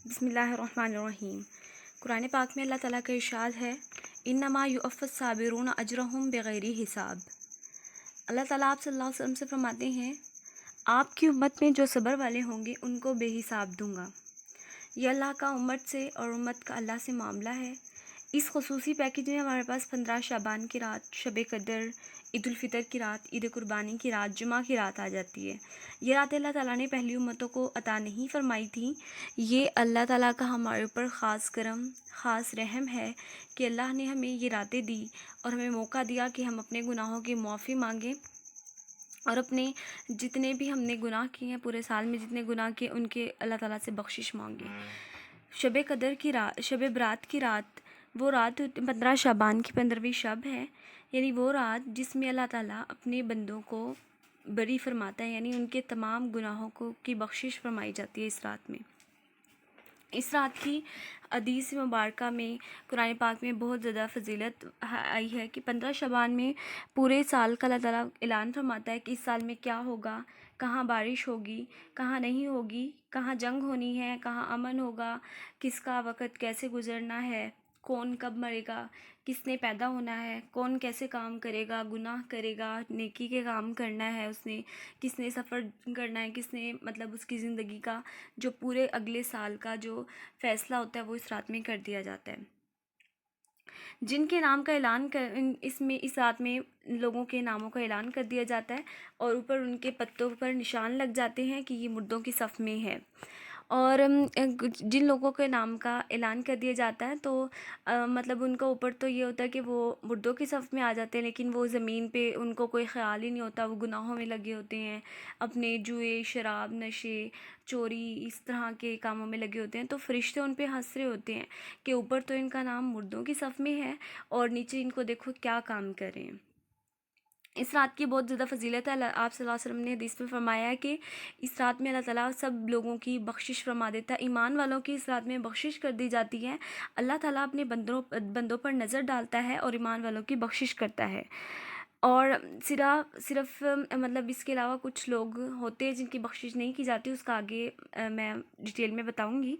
بسم اللہ الرحمن الرحیم۔ قرآن پاک میں اللہ تعالیٰ کا ارشاد ہے، انما یوفی الصابرون اجرہم بغیر حساب۔ اللہ تعالیٰ آپ صلی اللہ علیہ وسلم سے فرماتے ہیں، آپ کی امت میں جو صبر والے ہوں گے ان کو بے حساب دوں گا۔ یہ اللہ کا امت سے اور امت کا اللہ سے معاملہ ہے۔ اس خصوصی پیکج میں ہمارے پاس 15 شعبان کی رات، شب قدر، عید الفطر کی رات، عید قربانی کی رات، جمعہ کی رات آ جاتی ہے۔ یہ رات اللہ تعالیٰ نے پہلی امتوں کو عطا نہیں فرمائی تھی۔ یہ اللہ تعالیٰ کا ہمارے اوپر خاص کرم، خاص رحم ہے کہ اللہ نے ہمیں یہ راتیں دی اور ہمیں موقع دیا کہ ہم اپنے گناہوں کی معافی مانگیں اور اپنے جتنے بھی ہم نے گناہ کیے ہیں، پورے سال میں جتنے گناہ کیے ان کے اللہ تعالیٰ سے بخشش مانگیں۔ شب قدر کی رات، شب برات کی رات، وہ رات 15 شعبان کی 15ویں شب ہے، یعنی وہ رات جس میں اللہ تعالیٰ اپنے بندوں کو بری فرماتا ہے، یعنی ان کے تمام گناہوں کی بخشش فرمائی جاتی ہے اس رات میں۔ اس رات کی حدیث مبارکہ میں قرآن پاک میں بہت زیادہ فضیلت آئی ہے کہ 15 شعبان میں پورے سال کا اللہ تعالیٰ اعلان فرماتا ہے کہ اس سال میں کیا ہوگا، کہاں بارش ہوگی، کہاں نہیں ہوگی، کہاں جنگ ہونی ہے، کہاں امن ہوگا، کس کا وقت کیسے گزرنا ہے، کون کب مرے گا، کس نے پیدا ہونا ہے، کون کیسے کام کرے گا، گناہ کرے گا، نیکی کے کام کرنا ہے اس نے، کس نے سفر کرنا ہے، کس نے مطلب اس کی زندگی کا جو پورے اگلے سال کا جو فیصلہ ہوتا ہے وہ اس رات میں کر دیا جاتا ہے۔ جن کے نام کا اعلان اس رات میں لوگوں کے ناموں کا اعلان کر دیا جاتا ہے اور اوپر ان کے پتوں پر نشان لگ جاتے ہیں کہ یہ مردوں کی صف میں ہے۔ اور جن لوگوں کے نام کا اعلان کر دیا جاتا ہے تو مطلب ان کا اوپر تو یہ ہوتا ہے کہ وہ مردوں کی صف میں آ جاتے ہیں، لیکن وہ زمین پہ ان کو کوئی خیال ہی نہیں ہوتا، وہ گناہوں میں لگے ہوتے ہیں، اپنے جوئے، شراب، نشے، چوری، اس طرح کے کاموں میں لگے ہوتے ہیں۔ تو فرشتے ان پہ ہنس رہے ہوتے ہیں کہ اوپر تو ان کا نام مردوں کی صف میں ہے اور نیچے ان کو دیکھو کیا کام کر رہے ہیں۔ اس رات کی بہت زیادہ فضیلت ہے۔ آپ صلی اللہ علیہ وسلم نے حدیث میں فرمایا ہے کہ اس رات میں اللہ تعالیٰ سب لوگوں کی بخشش فرما دیتا ہے۔ ایمان والوں کی اس رات میں بخشش کر دی جاتی ہے۔ اللہ تعالیٰ اپنے بندوں پر نظر ڈالتا ہے اور ایمان والوں کی بخشش کرتا ہے۔ اور صرف مطلب اس کے علاوہ کچھ لوگ ہوتے ہیں جن کی بخشش نہیں کی جاتی، اس کا آگے میں ڈیٹیل میں بتاؤں گی۔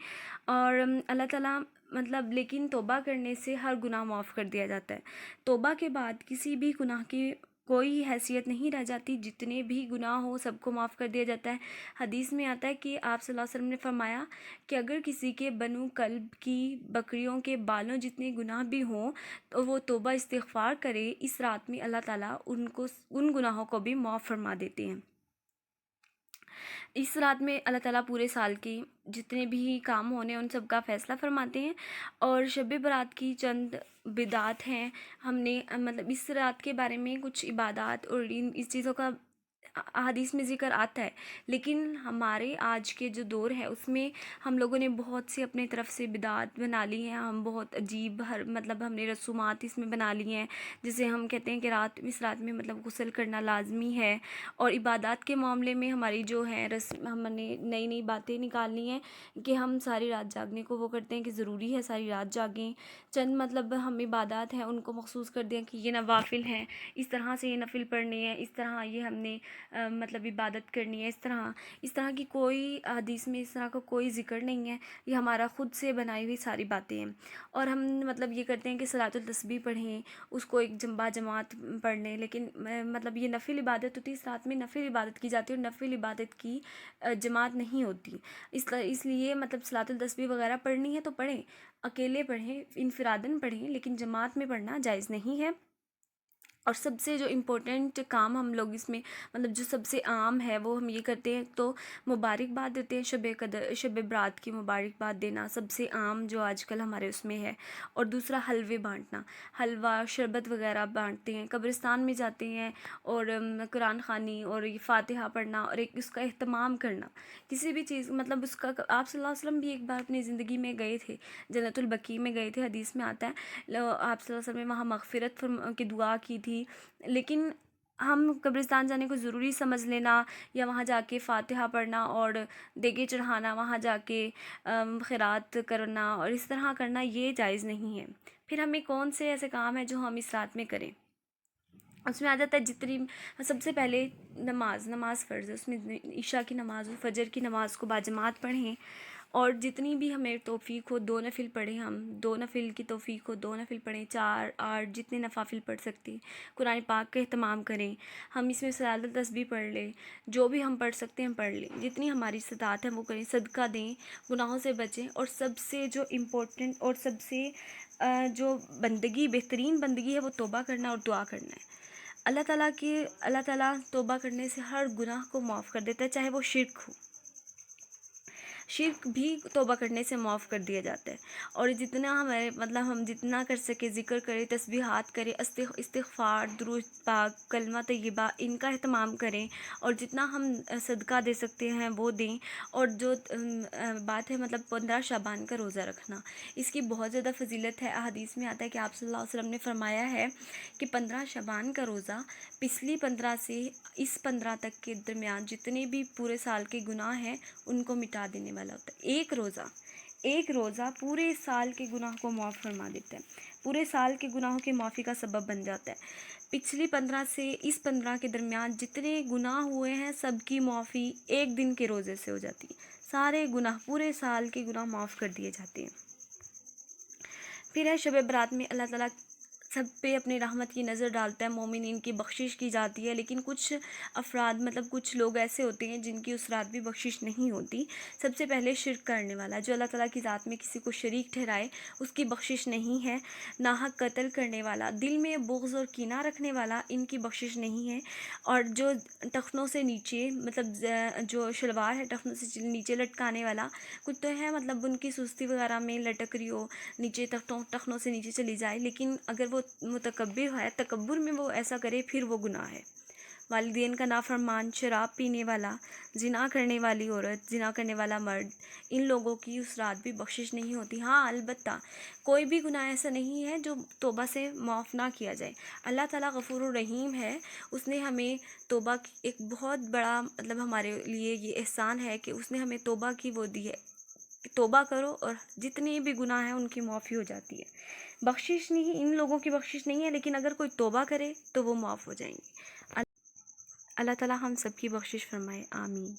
اور اللہ تعالیٰ مطلب لیکن توبہ کرنے سے ہر گناہ معاف کر دیا جاتا ہے۔ توبہ کے بعد کسی بھی گناہ کی کوئی حیثیت نہیں رہ جاتی، جتنے بھی گناہ ہوں سب کو معاف کر دیا جاتا ہے۔ حدیث میں آتا ہے کہ آپ صلی اللہ علیہ وسلم نے فرمایا کہ اگر کسی کے بنو کلب کی بکریوں کے بالوں جتنے گناہ بھی ہوں تو وہ توبہ استغفار کرے، اس رات میں اللہ تعالیٰ ان گناہوں کو بھی معاف فرما دیتے ہیں۔ اس رات میں اللہ تعالیٰ پورے سال کی جتنے بھی کام ہونے ان سب کا فیصلہ فرماتے ہیں۔ اور شب برات کی چند بدعات ہیں، ہم نے مطلب اس رات کے بارے میں کچھ عبادات اور اس چیزوں کا احادیث میں ذکر آتا ہے، لیکن ہمارے آج کے جو دور ہے اس میں ہم لوگوں نے بہت سی اپنے طرف سے بدعات بنا لی ہیں، ہم بہت عجیب مطلب ہم نے رسومات اس میں بنا لی ہیں، جسے ہم کہتے ہیں کہ اس رات میں مطلب غسل کرنا لازمی ہے۔ اور عبادات کے معاملے میں ہماری جو ہے ہم نے نئی نئی باتیں نکالنی ہیں کہ ہم ساری رات جاگنے کو وہ کرتے ہیں کہ ضروری ہے ساری رات جاگیں۔ چند مطلب ہم عبادات ہیں ان کو مخصوص کر دیں کہ یہ نوافل ہیں، اس طرح سے یہ نفل پڑھنے ہیں، اس طرح یہ ہم نے مطلب عبادت کرنی ہے، اس طرح کی کوئی حدیث میں اس طرح کا کوئی ذکر نہیں ہے، یہ ہمارا خود سے بنائی ہوئی ساری باتیں ہیں۔ اور ہم مطلب یہ کرتے ہیں کہ صلاۃ التسبیح پڑھیں، اس کو ایک جماعت پڑھ لیں، لیکن مطلب یہ نفل عبادت ہوتی ہے، اس رات میں نفل عبادت کی جاتی ہے اور نفل عبادت کی جماعت نہیں ہوتی۔ اس لیے مطلب صلاۃ التسبیح وغیرہ پڑھنی ہے تو پڑھیں، اکیلے پڑھیں، انفراداً پڑھیں، لیکن جماعت میں پڑھنا جائز نہیں ہے۔ اور سب سے جو امپورٹنٹ کام ہم لوگ اس میں مطلب جو سب سے عام ہے وہ ہم یہ کرتے ہیں تو مبارکباد دیتے ہیں، شب برات کی مبارکباد دینا سب سے عام جو آج کل ہمارے اس میں ہے۔ اور دوسرا حلوے بانٹنا، حلوہ شربت وغیرہ بانٹتے ہیں، قبرستان میں جاتے ہیں اور قرآن خوانی اور فاتحہ پڑھنا اور ایک اس کا اہتمام کرنا، کسی بھی چیز مطلب اس کا آپ صلی اللہ علیہ وسلم بھی ایک بار اپنی زندگی میں گئے تھے، جنت البقیع میں گئے تھے، حدیث میں آتا ہے آپ صلی اللہ علیہ وسلم نے وہاں مغفرت کی دعا کی تھی، لیکن ہم قبرستان جانے کو ضروری سمجھ لینا یا وہاں جا کے فاتحہ پڑھنا اور دیگیں چڑھانا، وہاں جا کے خیرات کرنا اور اس طرح کرنا یہ جائز نہیں ہے۔ پھر ہمیں کون سے ایسے کام ہیں جو ہم اس رات میں کریں؟ اس میں آ جاتا ہے سب سے پہلے نماز فرض ہے، اس میں عشاء کی نماز اور فجر کی نماز کو باجماعت پڑھیں اور جتنی بھی ہمیں توفیق ہو 2 نفل پڑھیں، ہم 2 نفل کی توفیق ہو 2 نفل پڑھیں، 4 8 جتنے نوافل پڑھ سکتے قرآن پاک کا اہتمام کریں، ہم اس میں صلاۃ التسبیح پڑھ لیں، جو بھی ہم پڑھ سکتے ہیں پڑھ لیں، جتنی ہماری استطاعت ہے وہ کریں، صدقہ دیں، گناہوں سے بچیں، اور سب سے جو امپورٹنٹ اور سب سے جو بندگی بہترین بندگی ہے وہ توبہ کرنا اور دعا کرنا ہے۔ اللہ تعالیٰ توبہ کرنے سے ہر گناہ کو معاف کر دیتا ہے، چاہے وہ شرک ہو، شرک بھی توبہ کرنے سے معاف کر دیا جاتا ہے۔ اور جتنا ہمارے ہم جتنا کر سکے ذکر کریں، تسبیحات کریں، استغفار، درود پاک، کلمہ طیبہ، ان کا اہتمام کریں، اور جتنا ہم صدقہ دے سکتے ہیں وہ دیں۔ اور جو بات ہے 15 شعبان کا روزہ رکھنا، اس کی بہت زیادہ فضیلت ہے۔ احادیث میں آتا ہے کہ آپ صلی اللہ علیہ وسلم نے فرمایا ہے کہ 15 شعبان کا روزہ پچھلی 15 سے اس 15 تک کے درمیان جتنے بھی پورے سال کے گناہ ہیں ان کو مٹا دینے والا ہوتا ہے۔ ایک روزہ پورے سال کے گناہ کو معاف فرما دیتا ہے، پورے سال کے گناہوں کی معافی کا سبب بن جاتا ہے۔ پچھلی 15 سے اس 15 کے درمیان جتنے گناہ ہوئے ہیں سب کی معافی ایک دن کے روزے سے ہو جاتی ہے، سارے گناہ پورے سال کے گناہ معاف کر دیے جاتے ہیں۔ پھر ہے شب برات میں اللہ تعالیٰ سب پہ اپنی رحمت کی نظر ڈالتا ہے، مومنین کی بخشش کی جاتی ہے، لیکن کچھ افراد کچھ لوگ ایسے ہوتے ہیں جن کی اس رات بھی بخشش نہیں ہوتی۔ سب سے پہلے شرک کرنے والا، جو اللہ تعالیٰ کی ذات میں کسی کو شریک ٹھہرائے، اس کی بخشش نہیں ہے۔ ناحق قتل کرنے والا، دل میں بغض اور کینہ رکھنے والا، ان کی بخشش نہیں ہے۔ اور جو ٹخنوں سے نیچے جو شلوار ہے ٹخنوں سے نیچے لٹکانے والا، کچھ تو ہے ان کی سستی وغیرہ میں لٹک رہی ہو، نیچے ٹخنوں سے نیچے چلی جائے، لیکن اگر وہ متکبر ہے، تکبر میں وہ ایسا کرے، پھر وہ گناہ ہے۔ والدین کا نافرمان، شراب پینے والا، زنا کرنے والی عورت، زنا کرنے والا مرد، ان لوگوں کی اس رات بھی بخشش نہیں ہوتی۔ ہاں البتہ کوئی بھی گناہ ایسا نہیں ہے جو توبہ سے معاف نہ کیا جائے۔ اللہ تعالیٰ غفور الرحیم ہے، اس نے ہمیں توبہ کی ایک بہت بڑا ہمارے لیے یہ احسان ہے کہ اس نے ہمیں توبہ کی وہ دی ہے کہ توبہ کرو اور جتنے بھی گناہ ہیں ان کی معافی ہو جاتی ہے۔ بخشش نہیں، ان لوگوں کی بخشش نہیں ہے، لیکن اگر کوئی توبہ کرے تو وہ معاف ہو جائیں گے۔ اللہ تعالیٰ ہم سب کی بخشش فرمائے، آمین۔